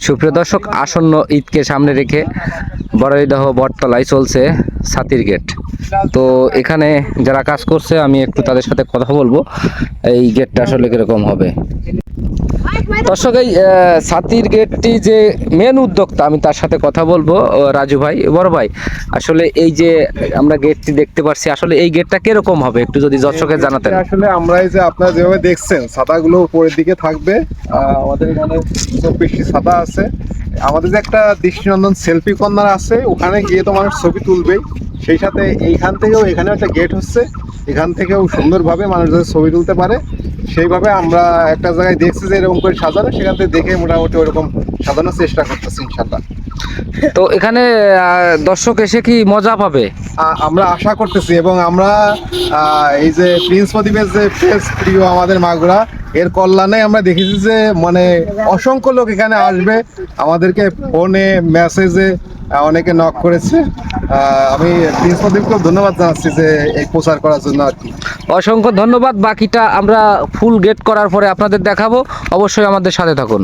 সুপ্রিয় দর্শক, আসন্ন ঈদকে সামনে রেখে বড়ইদহ বটতলায় চলছে ছাতির গেট। তো এখানে যারা কাজ করছে আমি একটু তাদের সাথে কথা বলবো, এই গেটটা আসলে কিরকম হবে। দর্শক, এই ছাতির গেটটি যে মেন উদ্যোক্তা, আমি তার সাথে কথা বলবো। রাজু ভাই, বড় ভাই, আসলে এই যে আমরা গেটটি দেখতে পাচ্ছি, আসলে এই গেটটা কিরকম হবে একটু যদি দর্শকের জানাতেন। আসলে আমরা এই যে আপনারা যেভাবে দেখছেন ছাতাগুলো উপরের দিকে থাকবে, আমাদের এখানে 24টি ছাতা আছে। আমাদের যে একটা দৃষ্টিনন্দন সেলফি কর্নার আছে, ওখানে গিয়ে তো মানুষ ছবি তুলবেই, সেই সাথে এইখান থেকেও এখানে একটা গেট হচ্ছে, এখান থেকেও সুন্দরভাবে মানুষ যাতে ছবি তুলতে পারে সেইভাবে আমরা একটা জায়গায় দেখছি যে এরকম করে সাজানো, সেখান থেকে দেখে মোটামুটি ওরকম সাজানোর চেষ্টা করতেছি ইনশাল্লাহ। তো এখানে দর্শক এসে কি মজা পাবে? আমরা আশা করতেছি, এবং আমরা এই যে প্রিন্স প্রদীপের যে প্রিয় আমাদের মাগুরা, এর কল্যাণে আমরা দেখেছি যে মানে অসংখ্য লোক এখানে আসবে, আমাদেরকে ফোনে মেসেজে অনেকে নক করেছে। আমি প্রিন্স প্রদীপকেও ধন্যবাদ জানাচ্ছি যে এই প্রচার করার জন্য আর কি। অসংখ্য ধন্যবাদ। বাকিটা আমরা ফুল গেট করার পরে আপনাদের দেখাবো, অবশ্যই আমাদের সাথে থাকুন।